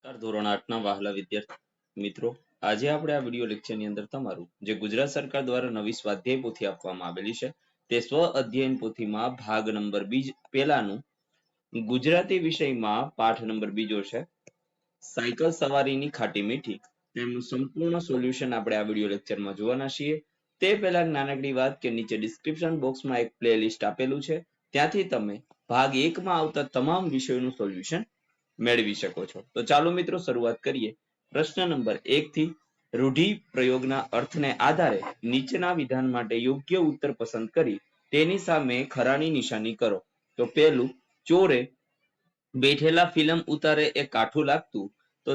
નમસ્કાર ધોરણ 8 ના વહાલા વિદ્યાર્થી મિત્રો, આજે આપણે આ વિડિયો લેક્ચરની અંદર તમારું જે ગુજરાત સરકાર દ્વારા નવી સ્વાધ્યાય પોથી આપવામાં આવેલી છે તે સ્વ અધ્યયન પોથીમાં ભાગ નંબર પહેલાનું ગુજરાતી વિષયમાં પાઠ નંબર બીજો છે સાયકલ સવારીની ખાટી મીઠી, તેમનું સંપૂર્ણ સોલ્યુશન આપણે આ વિડિયો લેક્ચરમાં જોવાના છીએ. તે પહેલા નાનકડી વાત કે નીચે ડિસ્ક્રિપ્શન બોક્સમાં એક પ્લેલિસ્ટ આપેલું છે, ત્યાંથી તમે ભાગ 1 માં આવતા તમામ વિષયોનું સોલ્યુશન મેળવી શકો છો. તો ચાલો મિત્રો શરૂઆત કરીએ. પ્રશ્ન નંબર 1 થી રૂઢિ પ્રયોગના અર્થને આધારે નીચેના વિધાન માટે યોગ્ય ઉત્તર પસંદ કરી તેની સામે ખરાની નિશાની કરો. તો પહેલું, ચોરે બેઠેલા ફિલ્મ ઉતારે એ કાઠું લાગતું, તો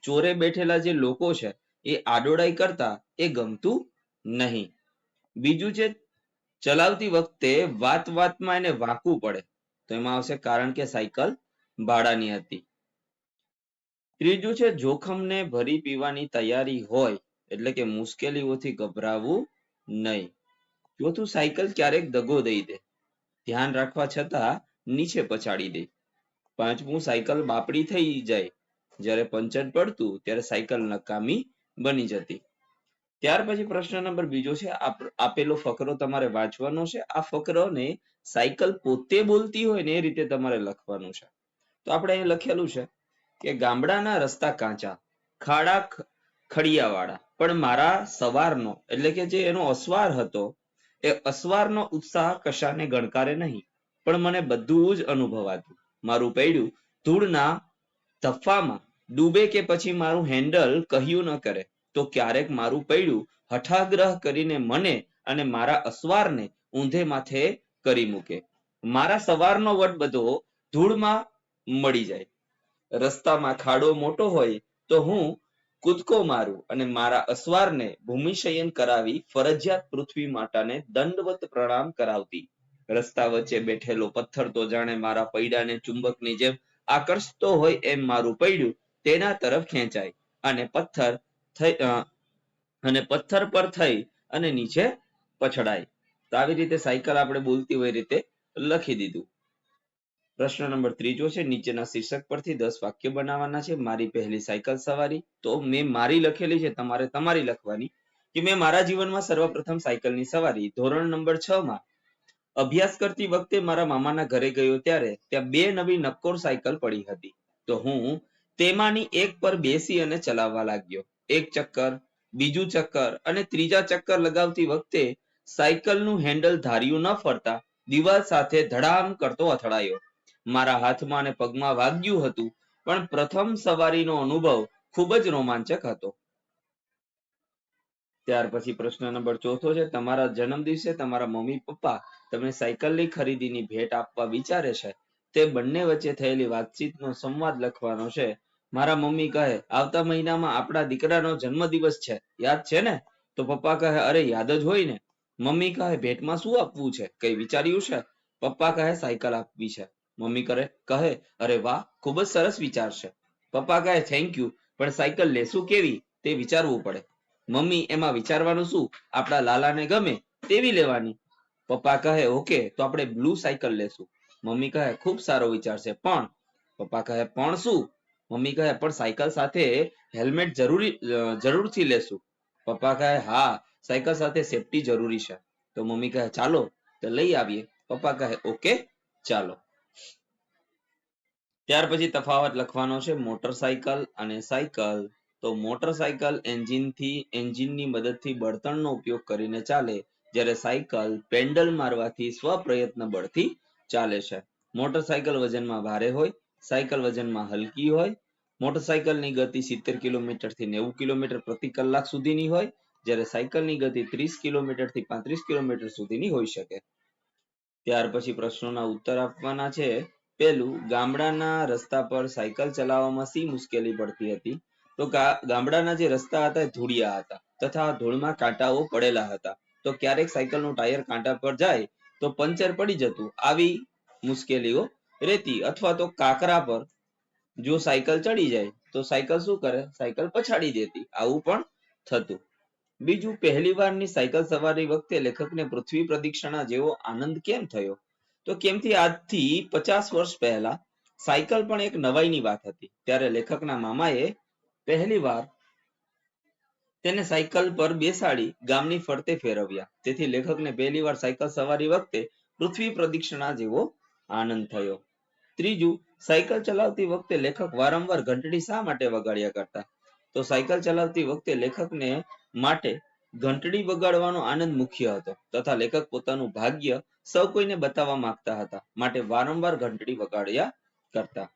ચોરે બેઠેલા જે લોકો છે એ આડોડાઈ કરતા એ ગમતું નહીં. બીજું છે, ચલાવતી વખતે વાત વાતમાં એને વાંકવું પડે, તો એમાં આવશે કારણ કે સાયકલ ભાડાની હતી. ત્રીજું છે, જોખમને ભરી પીવાની તૈયારી હોય એટલે કે મુશ્કેલીઓથી ગભરાવું નહીં. ચોથું, સાયકલ ક્યારેક દગો દઈ દે, ધ્યાન રાખવા છતાં નીચે પછાડી દે. પાંચમું, સાયકલ બાપડી થઈ જાય, જ્યારે પંચર પડતું ત્યારે સાયકલ નકામી બની જતી. ત્યાર પછી પ્રશ્ન નંબર બીજો છે, આપેલો ફકરો તમારે વાંચવાનો છે. આ ફકરોને સાયકલ પોતે બોલતી હોય ને એ રીતે તમારે લખવાનું છે. તો આપણે અહીં લખેલું છે કે ગામડાના રસ્તા કાચા, ખાડા ખડિયાવાળા, પણ મારા સવારનો એટલે કે જે એનો અસવાર હતો એ અસવારનો ઉત્સાહ કશાને ગણકારે નહીં, પણ મને બધું જ અનુભવાતું. મારું પૈડું ધૂળના ધફ્ફામાં ડૂબે કે પછી મારું હેન્ડલ કહ્યું ન કરે, તો ક્યારેક મારું પૈડું હઠાગ્રહ કરીને મને અને મારા અસવારને ઊંધે માથે કરી મૂકે. મારા સવારનો વટ બધો ધૂળમાં મળી જાય. રસ્તામાં ખાડો મોટો હોય તો હું કૂદકો મારું અને મારા અસવારને ભૂમિશયન કરાવી ફરજિયાત પૃથ્વી માતાને દંડવત પ્રણામ કરાવતી. રસ્તા વચ્ચે બેઠેલો પથ્થર તો જાણે મારા પૈડાને ચુંબકની જેમ આકર્ષતો હોય એમ મારું પૈડું તેના તરફ ખેંચાય અને પથ્થર પર થઈ અને નીચે પછડાય. તો આવી રીતે સાયકલ આપણે બોલતી હોય રીતે લખી દીધું. પ્રશ્ન નંબર ત્રીજો છે, નીચેના શીર્ષક પરથી 10 વાક્ય બનાવવાના છે. મારી પહેલી સાયકલ સવારી. તો મેં મારી લખેલી છે, તમારે તમારી લખવાની કે મેં મારા જીવનમાં સર્વપ્રથમ સાયકલની સવારી ધોરણ નંબર 6 માં અભ્યાસ કરતી વખતે મારા મામાના ઘરે ગયો ત્યારે ત્યાં 2 નવી નક્કોર સાયકલ પડી હતી. તો હું તેમાંની એક પર બેસી અને ચલાવવા લાગ્યો. એક ચક્કર, બીજું ચક્કર અને ત્રીજા ચક્કર લગાવતી વખતે સાયકલનું હેન્ડલ ધાર્યું ન ફરતા દિવાલ સાથે ધડામ કરતો અથડાયો. મારા હાથમાં અને પગમાં વાગ્યું હતું, પણ પ્રથમ સવારીનો અનુભવ ખૂબ જ રોમાંચક હતો. ત્યાર પછી પ્રશ્ન નંબર 4 છે, તમારા જન્મદિવસે તમારા મમ્મી પપ્પા તમને સાયકલની ખરીદીની ભેટ આપવા વિચારે છે. તે બંને વચ્ચે થયેલી વાતચીતનો સંવાદ લખવાનો છે. મારા મમ્મી કહે, આવતા મહિનામાં આપણા દીકરાનો જન્મદિવસ છે, યાદ છે ને? તો પપ્પા કહે, અરે યાદ જ હોય ને. મમ્મી કહે, ભેટમાં શું આપવું છે, કઈ વિચાર્યું છે? પપ્પા કહે, સાયકલ આપવી છે. મમ્મી કહે, અરે વાહ, ખૂબ જ સરસ વિચાર છે. પપ્પા કહે, થેન્ક યુ, પણ સાયકલ લેશું કેવી તે વિચારવું પડે. મમ્મી, એમાં વિચારવાનું શું, આપણા લાલાને ગમે તેવી લેવાની. પપ્પા કહે, ઓકે, તો આપણે બ્લુ સાયકલ લેશું. મમ્મી કહે, ખૂબ સારો વિચાર છે, પણ. પપ્પા કહે, પણ શું? મમ્મી કહે, પણ સાયકલ સાથે હેલ્મેટ જરૂરથી લેશું. પપ્પા કહે, હા, સાયકલ સાથે સેફટી જરૂરી છે. તો મમ્મી કહે, ચાલો તો લઈ આવીએ. પપ્પા કહે, ઓકે, ચાલો. ત્યાર પછી તફાવત લખવાનો છે, મોટરસાયકલ અને સાયકલ. તો મોટરસાયકલ એન્જિનની મદદથી બળતણનો ઉપયોગ કરીને ચાલે, જ્યારે સાયકલ પેન્ડલ મારવાથી સ્વપ્રયત્ન બળથી ચાલે છે. મોટરસાયકલ વજનમાં ભારે હોય, સાયકલ વજનમાં હલકી હોય. મોટરસાયકલની ગતિ 70 કિલોમીટર થી 90 કિલોમીટર પ્રતિ કલાક સુધીની હોય, જ્યારે સાયકલની ગતિ 30 કિલોમીટર થી 35 કિલોમીટર સુધીની હોઈ શકે. ત્યાર પછી પ્રશ્નોના ઉત્તર આપવાના છે. પહેલું, ગામડાના રસ્તા પર સાયકલ ચલાવવામાં શી મુશ્કેલી પડતી હતી? તો ગામડાના જે રસ્તા હતા એ ધૂળિયા હતા તથા ધૂળમાં કાંટાઓ પડેલા હતા. તો ક્યારેક સાયકલનું ટાયર કાંટા પર જાય તો પંચર પડી જતું, આવી મુશ્કેલીઓ રહેતી. અથવા તો કાંકરા પર જો સાયકલ ચડી જાય તો સાયકલ શું કરે, સાયકલ પછાડી દેતી, આવું પણ થતું. બીજું, પહેલી વારની સાયકલ સવારી વખતે લેખકને પૃથ્વી પ્રદક્ષિણા જેવો આનંદ કેમ થયો? તો કેમથી આજથી 50 વર્ષ પહેલા સાયકલ પણ એક નવાઈની વાત હતી. ત્યારે લેખકના મામાએ પહેલી વાર તેને સાયકલ પર બેસાડી ગામની ફરતે ફેરવ્યા. તેથી લેખકને પહેલી વાર સાયકલ સવારી વખતે પૃથ્વી પ્રદક્ષિણા જેવો આનંદ થયો. ત્રીજું, સાયકલ ચલાવતી વખતે લેખક વારંવાર ઘંટડી શા માટે વગાડ્યા કરતા? તો સાયકલ ચલાવતી વખતે લેખકને માટે ઘંટડી વગાડવાનો આનંદ મુખ્ય હતો તથા લેખક પોતાનું ભાગ્ય સૌ કોઈને બતાવવા માંગતા હતા માટે વારંવાર ઘંટડી વગાડ્યા કરતા.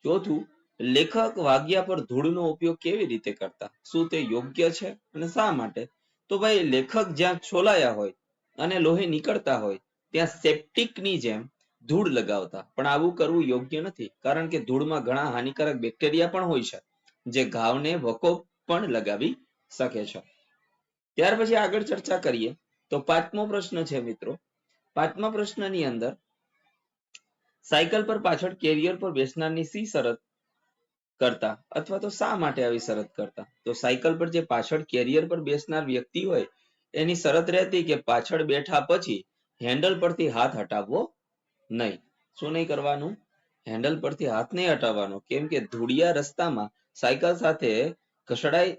ચોથું, લેખક વાગ્યા પર ધૂળનો ઉપયોગ કેવી રીતે કરતા? શું તે યોગ્ય છે અને શા માટે? તો ભાઈ લેખક જ્યાં છોલાયા હોય અને લોહી નીકળતા હોય ત્યાં સેપ્ટિકની જેમ ધૂળ લગાવતા. પણ આવું કરવું યોગ્ય નથી કારણ કે ધૂળમાં ઘણા હાનિકારક બેક્ટેરિયા પણ હોય છે જે ઘાવને વકો પણ લગાવી શકે છે. ત્યાર પછી આગળ ચર્ચા કરીએ તો પાંચમો પ્રશ્ન છે મિત્રો. પાંચમા પ્રશ્નની અંદર સાયકલ પર પાછળ કેરિયર પર બેસનારની શી શરત કરતા અથવા તો શા માટે આવી શરત કરતા? તો સાયકલ પર જે પાછળ કેરિયર પર બેસનાર વ્યક્તિ હોય એની શરત રહેતી કે પાછળ બેઠા પછી હેન્ડલ પરથી હાથ હટાવવો નહીં. શું નહીં કરવાનું? હેન્ડલ પરથી હાથ નહીં હટાવવાનો. કેમ કે ધૂળિયા રસ્તામાં સાયકલ સાથે ઘસડાઈ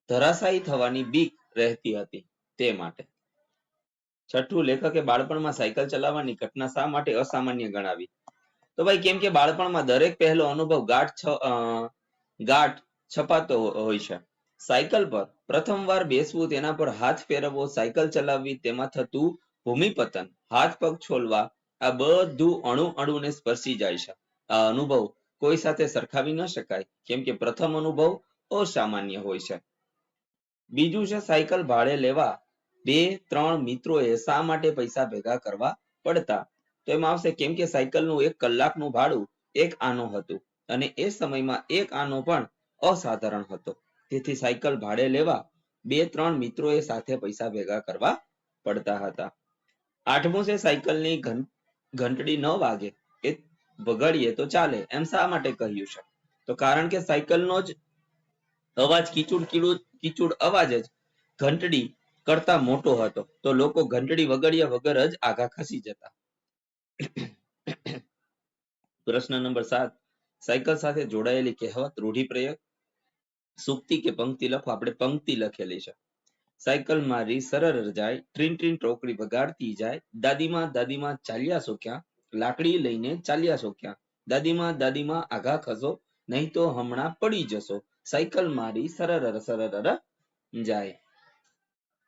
ધરાશાયી થવાની બીક રહેતી હતી તે માટે. છઠ્ઠું, લેખકે બાળપણમાં સાયકલ ચલાવવાની ઘટના શા માટે અસામાન્ય ગણાવી? તો ભાઈ કેમ કે બાળપણમાં દરેક પહેલો અનુભવ ગાઢ છપાતો હોય છે. સાયકલ પર પ્રથમવાર બેસવું, તેના પર હાથ ફેરવવો, સાયકલ ચલાવવી, તેમાં થતું ભૂમિપતન, હાથ પગ છોલવા, આ બધું અણુ અણુને સ્પર્શી જાય છે. આ અનુભવ કોઈ સાથે સરખાવી ન શકાય કેમ કે પ્રથમ અનુભવ અસામાન્ય હોય છે. બીજું છે સાયકલ ભાડે લેવા 2-3 મિત્રોએ શા માટે પૈસા ભેગા કરવા પડતા? તો એમાં આવશે કેમ કે સાયકલનું 1 કલાકનું ભાડું 1 આનો હતું અને એ સમયમાં 1 આનો પણ અસાધારણ હતો. તેથી સાયકલ ભાડે લેવા 2-3 મિત્રોએ સાથે પૈસા ભેગા કરવા પડતા હતા. આઠમું છે સાયકલની ઘંટડી ન વાગે એ વગાડીએ તો ચાલે એમ શા માટે કહ્યું છે? તો કારણ કે સાયકલનો જ અવાજ કીચુડ અવાજ જ ઘંટડી કરતા મોટો હતો તો લોકો ઘંટડી વગાડ્યા વગર જ આઘા ખસી જતા. પ્રશ્ન નંબર 7, સાયકલ સાથે જોડાયેલી કહેવત, રૂઢિપ્રયોગ, સૂક્તિ કે પંક્તિ લખો. આપણે પંક્તિ લખેલી છે. સાયકલ મારી સરર જાય, ટ્રીન ટ્રીન ટોકરી વગાડતી જાય, દાદીમાં ચાલ્યા છો ક્યાં, લાકડી લઈને ચાલ્યા છો ક્યાં, દાદીમાં આઘા ખસો નહીં તો હમણાં પડી જશો, સાયકલ મારી સરર જાય.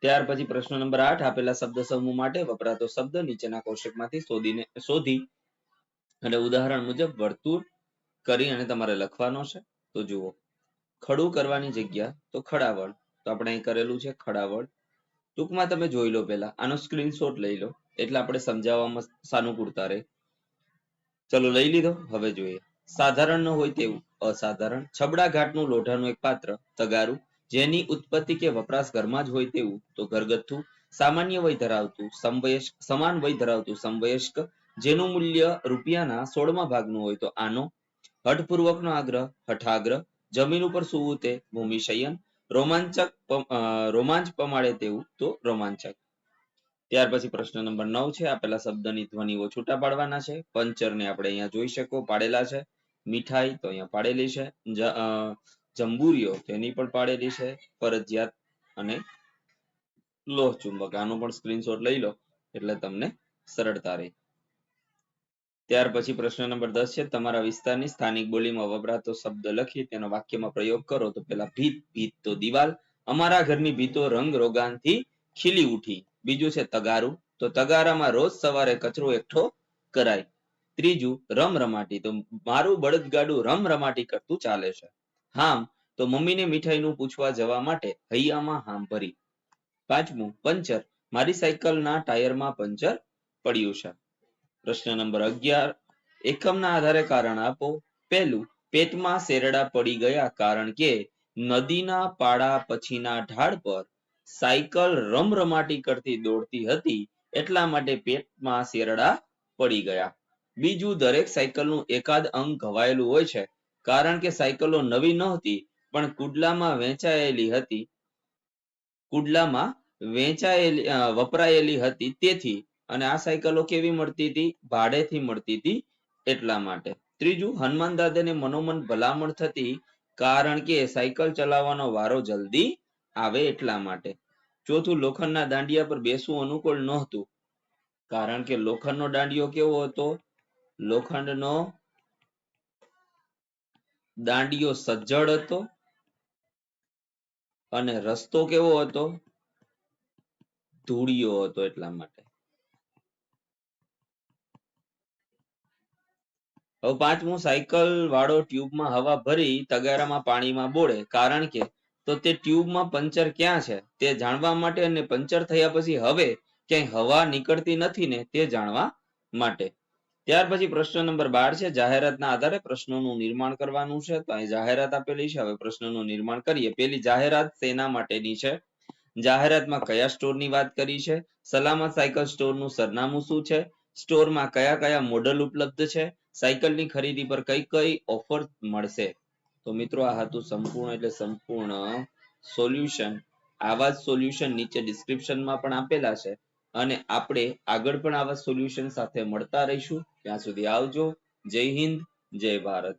ત્યાર પછી પ્રશ્ન નંબર 8, આપેલા શબ્દ સમૂહ માટે વપરાતો શબ્દ નીચેના કોષ્ટકમાંથી શોધી અને ઉદાહરણ મુજબ વર્તુળ કરી અને તમારે લખવાનો છે. તો જુઓ, ખડું કરવાની જગ્યા તો ખડાવડ, તો આપણે અહીં કરેલું છે ખડાવડ. ટૂંકમાં તમે જોઈ લો, પહેલા આનો સ્ક્રીનશોટ લઈ લો એટલે આપણે સમજાવવામાં સાનુકૂળતા રહે. ચલો લઈ લીધો. હવે જોઈએ, સાધારણ ન હોય તેવું અસાધારણ, છબડા ઘાટનું લોઢાનું એક પાત્ર તગારું, જેની ઉત્પત્તિ કે વપરાશ ઘરમાં જ હોય તેવું તો ઘરગથ્થું, સામાન્ય વય ધરાવતું સમાન વય ધરાવતું સમવયસ્ક, જેનું મૂલ્ય રૂપિયાના 16મા ભાગનું હોય તો આનો, હઠપૂર્વકનો આગ્રહ હઠાગ્રહ, જમીન ઉપર સૂવું તે ભૂમિશયન, રોમાંચ પમાડે તેવું તો રોમાંચક. ત્યાર પછી પ્રશ્ન નંબર 9 છે. આપેલા શબ્દની ધ્વનિઓ છૂટા પાડવાના છે. પંચરને આપણે અહીંયા જોઈ શકો પાડેલા છે. મીઠાઈ તો અહીંયા પાડેલી છે. જંબુરીઓ તેની પણ પાડેલી છે ફરજિયાત, અને લોહ ચુંબક આનો પણ સ્ક્રીનશોટ લઈ લો એટલે તમને સરળતા રહે. ત્યાર પછી પ્રશ્ન નંબર 10 છે. તમારા વિસ્તારની સ્થાનિક બોલીમાં વપરાતો શબ્દ લખી તેનો વાક્યમાં પ્રયોગ કરો. તો પેલા ભીત તો દિવાલ, અમારા ઘરની ભીતો રંગ રોગાનથી ખીલી ઉઠી. બીજું છે તગારું, તો તગારામાં રોજ સવારે કચરો એકઠો કરાય. ત્રીજું રમરમાટી, તો મારું બળદગાડું રમરમાટી કરતું ચાલે છે. હામ, તો મમ્મીને મીઠાઈનું પૂછવા જવા માટે હૈયામાં હામ ભરી. પાંચમું પંચર, મારી સાયકલના ટાયરમાં પંચર પડ્યું છે. પ્રશ્ન નંબર 11, એકમના આધારે કારણ આપો. પહેલું, પેટમાં શેરડા પડી ગયા કારણ કે નદીના પાડા પછીના ઢાળ પર સાયકલ રમરમાટી કરતી દોડતી હતી એટલા માટે પેટમાં શેરડા પડી ગયા. બીજું, દરેક સાયકલનું એકાદ અંગ ઘવાયેલું હોય છે કારણ કે સાયકલો નવી નહોતી પણ કુડલામાં વપરાયેલી હતી તેથી. અને આ સાયકલો કેવી મળતી હતી? ભાડેથી મળતી હતી એટલા માટે. ત્રીજું, હનુમાન દાદાને મનોમન ભલામણ થતી કારણ કે સાયકલ ચલાવવાનો વારો જલ્દી આવે એટલા માટે. ચોથું, લોખંડના દાંડિયા પર બેસવું અનુકૂળ નહોતું કારણ કે લોખંડનો દાંડિયો કેવો હતો? લોખંડનો દાંડિયો સજ્જડ હતો અને રસ્તો કેવો હતો? ધૂળિયો હતો એટલા માટે. હવે પાંચમું, સાયકલ વાળો ટ્યુબમાં હવા ભરી તગારામાં પાણીમાં બોળે કારણ કે તો તે ટ્યુબમાં પંચર ક્યાં છે તે જાણવા માટે અને પંચર થયા પછી હવે ક્યાંય હવા નીકળતી નથી ને તે જાણવા માટે. ત્યાર પછી પ્રશ્ન નંબર 12 છે, જાહેરાતના આધારે પ્રશ્નોનું નિર્માણ કરવાનું છે. તો અહીં જાહેરાત આપેલી છે. હવે પ્રશ્નોનું નિર્માણ કરીએ. પેલી જાહેરાત શેના માટેની છે? જાહેરાતમાં કયા સ્ટોરની વાત કરી છે? સલામત સાયકલ સ્ટોરનું સરનામું શું છે? સ્ટોરમાં કયા કયા મોડલ ઉપલબ્ધ છે? સાયકલની ખરીદી પર કઈ કઈ ઓફર મળશે? તો મિત્રો આ હતું સંપૂર્ણ એટલે સંપૂર્ણ સોલ્યુશન. આવા જ સોલ્યુશન નીચે ડિસ્ક્રિપ્શનમાં પણ આપેલા છે અને આપણે આગળ પણ આવા સોલ્યુશન સાથે મળતા રહીશું. ત્યાં સુધી આવજો. જય હિન્દ, જય ભારત.